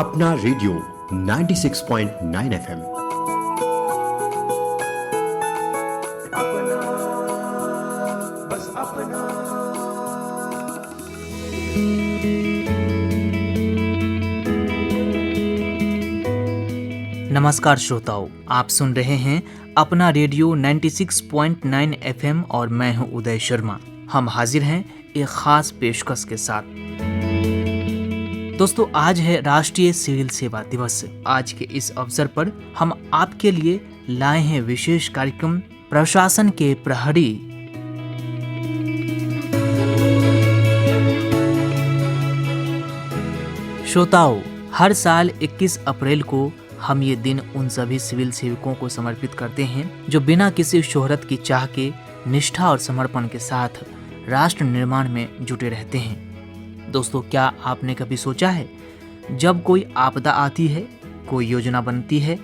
अपना radio 96.9 FM. अपना, बस अपना। नमस्कार श्रोताओं, आप सुन रहे हैं अपना रेडियो 96.9 एफएम और मैं हूं उदय शर्मा। हम हाजिर हैं एक खास पेशकश के साथ। दोस्तों, आज है राष्ट्रीय सिविल सेवा दिवस। आज के इस अवसर पर हम आपके लिए लाए हैं विशेष कार्यक्रम प्रशासन के प्रहरी। श्रोताओं, हर साल 21 अप्रैल को हम ये दिन उन सभी सिविल सेवकों को समर्पित करते हैं जो बिना किसी शोहरत की चाह के निष्ठा और समर्पण के साथ राष्ट्र निर्माण में जुटे रहते हैं। दोस्तों, क्या आपने कभी सोचा है, जब कोई आपदा आती है, कोई योजना बनती है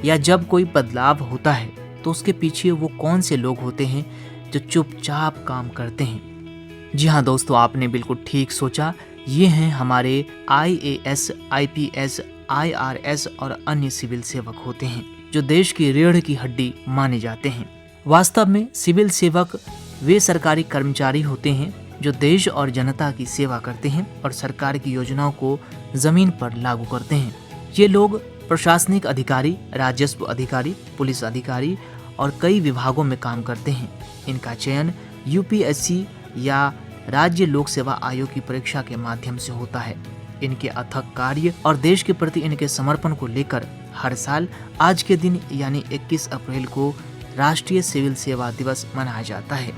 या जब कोई बदलाव होता है तो उसके पीछे वो कौन से लोग होते हैं जो चुपचाप काम करते हैं? जी हाँ दोस्तों, आपने बिल्कुल ठीक सोचा। ये हैं हमारे IAS, IPS, IRS और अन्य सिविल सेवक होते हैं जो देश की रीढ़ की हड्डी माने जाते हैं। वास्तव में सिविल सेवक वे सरकारी कर्मचारी होते हैं जो देश और जनता की सेवा करते हैं और सरकार की योजनाओं को जमीन पर लागू करते हैं। ये लोग प्रशासनिक अधिकारी, राजस्व अधिकारी, पुलिस अधिकारी और कई विभागों में काम करते हैं। इनका चयन UPSC या राज्य लोक सेवा आयोग की परीक्षा के माध्यम से होता है। इनके अथक कार्य और देश के प्रति इनके समर्पण को लेकर हर साल आज के दिन यानी 21 अप्रैल को राष्ट्रीय सिविल सेवा दिवस मनाया जाता है।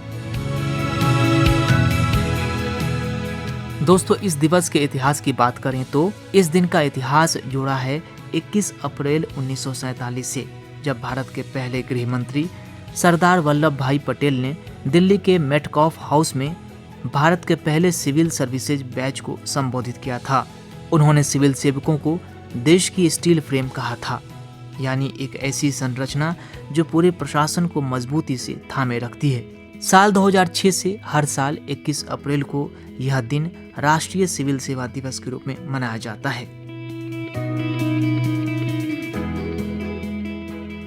दोस्तों, इस दिवस के इतिहास की बात करें तो इस दिन का इतिहास जुड़ा है 21 अप्रैल 1947 से, जब भारत के पहले गृह मंत्री सरदार वल्लभ भाई पटेल ने दिल्ली के मेटकॉफ हाउस में भारत के पहले सिविल सर्विसेज बैच को संबोधित किया था। उन्होंने सिविल सेवकों को देश की स्टील फ्रेम कहा था, यानी एक ऐसी संरचना जो पूरे प्रशासन को मजबूती से थामे रखती है। साल 2006 से हर साल 21 अप्रैल को यह दिन राष्ट्रीय सिविल सेवा दिवस के रूप में मनाया जाता है।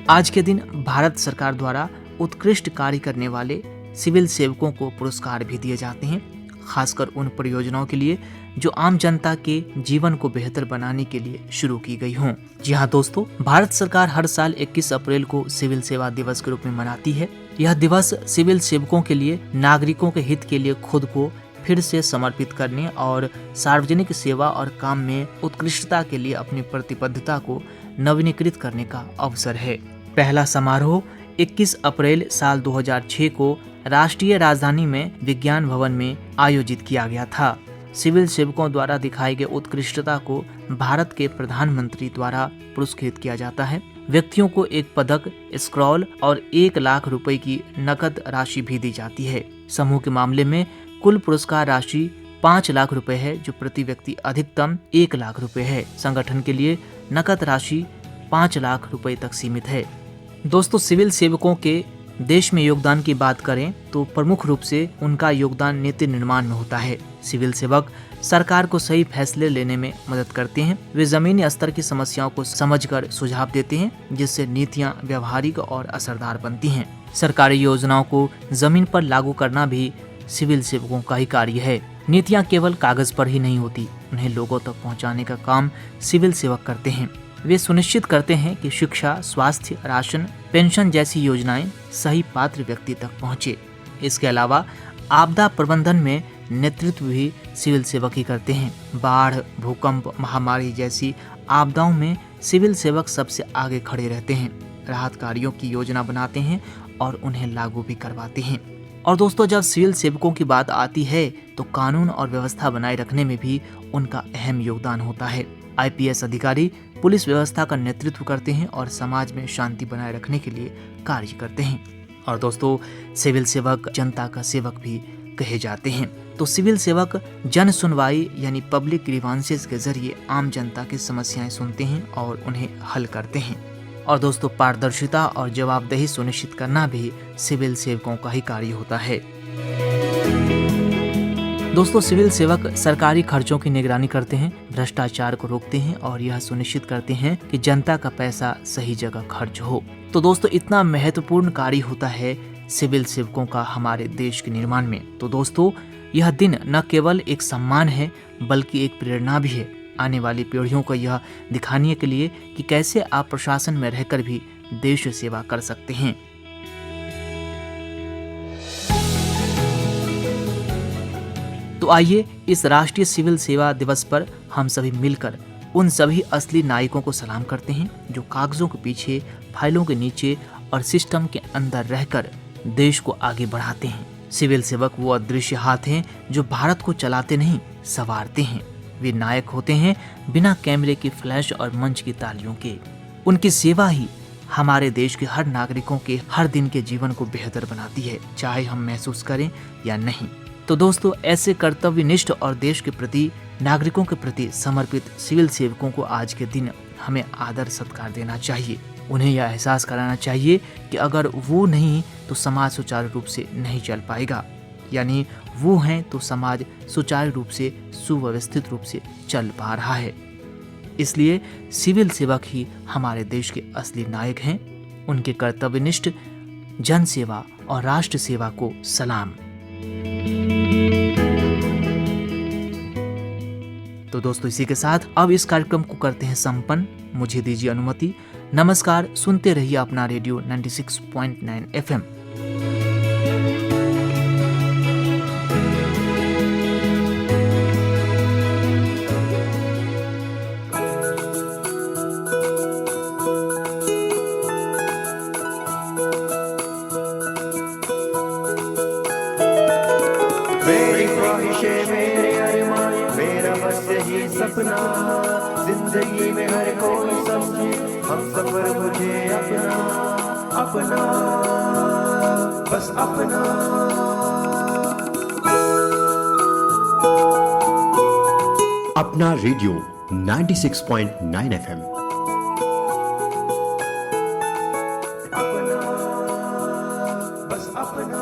आज के दिन भारत सरकार द्वारा उत्कृष्ट कार्य करने वाले सिविल सेवकों को पुरस्कार भी दिए जाते हैं, खासकर उन परियोजनाओं के लिए जो आम जनता के जीवन को बेहतर बनाने के लिए शुरू की गई हों। जी हाँ दोस्तों, भारत सरकार हर साल 21 अप्रैल को सिविल सेवा दिवस के रूप में मनाती है। यह दिवस सिविल सेवकों के लिए नागरिकों के हित के लिए खुद को फिर से समर्पित करने और सार्वजनिक सेवा और काम में उत्कृष्टता के लिए अपनी प्रतिबद्धता को नवीनीकृत करने का अवसर है। पहला समारोह 21 अप्रैल साल 2006 को राष्ट्रीय राजधानी में विज्ञान भवन में आयोजित किया गया था। सिविल सेवकों द्वारा दिखाई गई उत्कृष्टता को भारत के प्रधानमंत्री द्वारा पुरस्कृत किया जाता है। व्यक्तियों को एक पदक, स्क्रॉल और 1 लाख रुपए की नकद राशि भी दी जाती है। समूह के मामले में कुल पुरस्कार राशि 5 लाख रुपए है, जो प्रति व्यक्ति अधिकतम 1 लाख रुपए है। संगठन के लिए नकद राशि 5 लाख रुपए तक सीमित है। दोस्तों, सिविल सेवकों के देश में योगदान की बात करें तो प्रमुख रूप से उनका योगदान नीति निर्माण में होता है। सिविल सेवक सरकार को सही फैसले लेने में मदद करते हैं। वे जमीनी स्तर की समस्याओं को समझकर सुझाव देते हैं, जिससे नीतियां व्यवहारिक और असरदार बनती हैं। सरकारी योजनाओं को जमीन पर लागू करना भी सिविल सेवकों का ही कार्य है। नीतियां केवल कागज पर ही नहीं होती, उन्हें लोगों तक पहुंचाने का काम सिविल सेवक करते हैं। वे सुनिश्चित करते हैं कि शिक्षा, स्वास्थ्य, राशन, पेंशन जैसी योजनाएं सही पात्र व्यक्ति तक पहुंचे। इसके अलावा आपदा प्रबंधन में नेतृत्व भी सिविल सेवक ही करते हैं। बाढ़, भूकंप, महामारी जैसी आपदाओं में सिविल सेवक सबसे आगे खड़े रहते हैं, राहत कार्यों की योजना बनाते हैं और उन्हें लागू भी करवाते हैं। और दोस्तों, जब सिविल सेवकों की बात आती है तो कानून और व्यवस्था बनाए रखने में भी उनका अहम योगदान होता है। IPS अधिकारी पुलिस व्यवस्था का नेतृत्व करते हैं और समाज में शांति बनाए रखने के लिए कार्य करते हैं। और दोस्तों, सिविल सेवक जनता का सेवक भी कहे जाते हैं। तो सिविल सेवक जन सुनवाई यानी पब्लिक ग्रीवांसेस के जरिए आम जनता की समस्याएं सुनते हैं और उन्हें हल करते हैं। और दोस्तों, पारदर्शिता और जवाबदेही सुनिश्चित करना भी सिविल सेवकों का ही कार्य होता है। दोस्तों, सिविल सेवक सरकारी खर्चों की निगरानी करते हैं, भ्रष्टाचार को रोकते हैं और यह सुनिश्चित करते हैं कि जनता का पैसा सही जगह खर्च हो। तो दोस्तों, इतना महत्वपूर्ण कार्य होता है सिविल सेवकों का हमारे देश के निर्माण में। तो दोस्तों, यह दिन न केवल एक सम्मान है बल्कि एक प्रेरणा भी है आने वाली पीढ़ियों को यह दिखाने के लिए कि कैसे आप प्रशासन में रहकर भी देश सेवा कर सकते हैं। तो आइए इस राष्ट्रीय सिविल सेवा दिवस पर हम सभी मिलकर उन सभी असली नायकों को सलाम करते हैं जो कागजों के पीछे, फाइलों के नीचे और सिस्टम के अंदर रहकर देश को आगे बढ़ाते हैं। सिविल सेवक वो अदृश्य हाथ हैं जो भारत को चलाते नहीं, संवारते हैं। वे नायक होते हैं बिना कैमरे की फ्लैश और मंच की तालियों के। उनकी सेवा ही हमारे देश के हर नागरिकों के हर दिन के जीवन को बेहतर बनाती है, चाहे हम महसूस करें या नहीं। तो दोस्तों, ऐसे कर्तव्यनिष्ठ और देश के प्रति, नागरिकों के प्रति समर्पित सिविल सेवकों को आज के दिन हमें आदर सत्कार देना चाहिए। उन्हें यह एहसास कराना चाहिए कि अगर वो नहीं तो समाज सुचारू रूप से नहीं चल पाएगा, यानी वो हैं तो समाज सुचारू रूप से, सुव्यवस्थित रूप से चल पा रहा है। इसलिए सिविल सेवक ही हमारे देश के असली नायक हैं। उनके कर्तव्यनिष्ठ जन सेवा और राष्ट्र सेवा को सलाम। तो दोस्तों, इसी के साथ अब इस कार्यक्रम को करते हैं संपन्न। मुझे दीजिए अनुमति। नमस्कार, सुनते रहिए अपना रेडियो 96.9 FM। मेरी ख्वाहिशें, मेरे अरमान, मेरा बस यही सपना, जिंदगी में हर कोई समझे हम सफर मुझे अपना, अपना, बस अपना। अपना रेडियो 96.9 FM। अपना, बस अपना।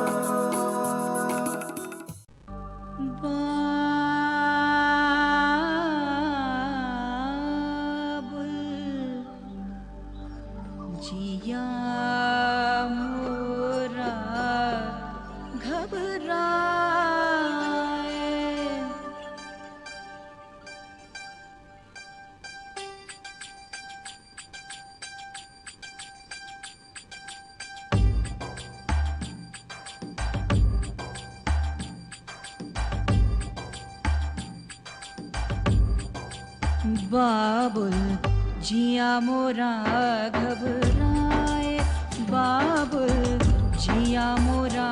जिया मोरा घबराए, बाबुल जिया मोरा घबराए, बाबुल जिया मोरा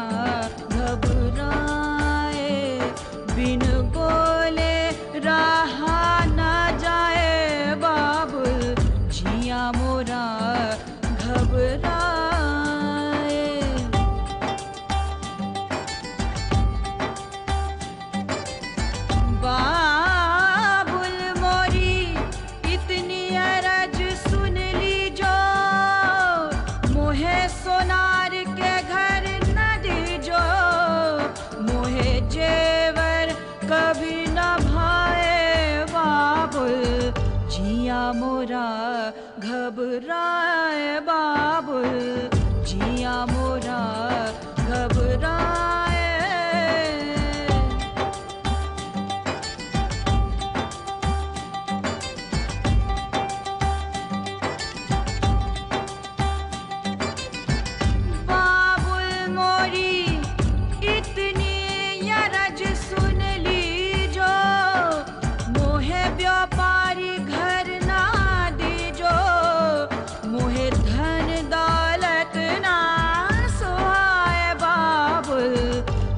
घबराए, बिन बोले रहा न जाए, बाबुल जिया मोरा घबराए। बाबुल मोरी इतनी अरज सुन लीजो, मोहे सोनार के घर न दीजो, मोहे जेवर कभी न भाए, बाबुल जिया मोरा घबराए, बाबुल जिया मोरा घबराए। बाबुल मोरी इतनी अरज सुन लीजो, मोहे व्यापारी घर ना दीजो, मोहे धन दौलत ना सुहाए, बाबुल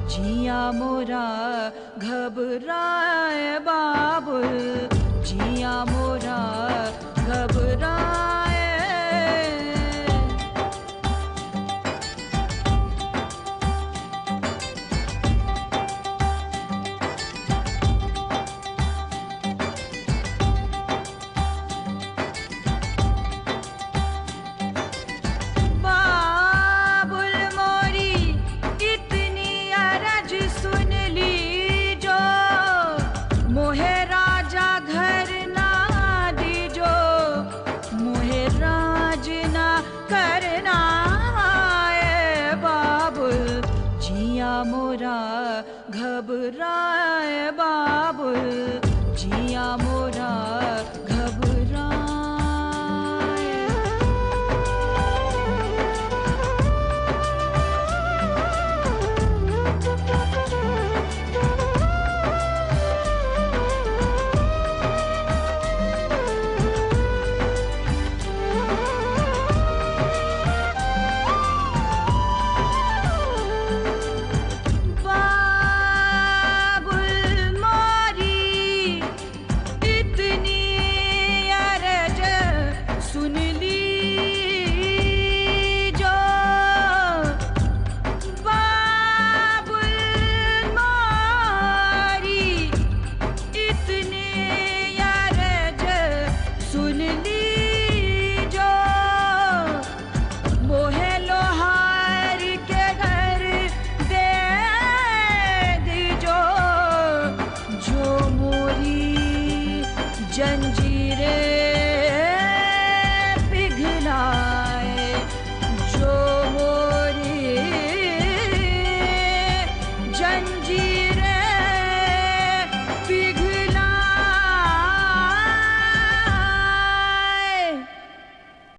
जिया मोरा घबराए, बाबुल जिया मोरा घबराए। बाबुल मोरी इतनी अरज सुन लीजो, घबरा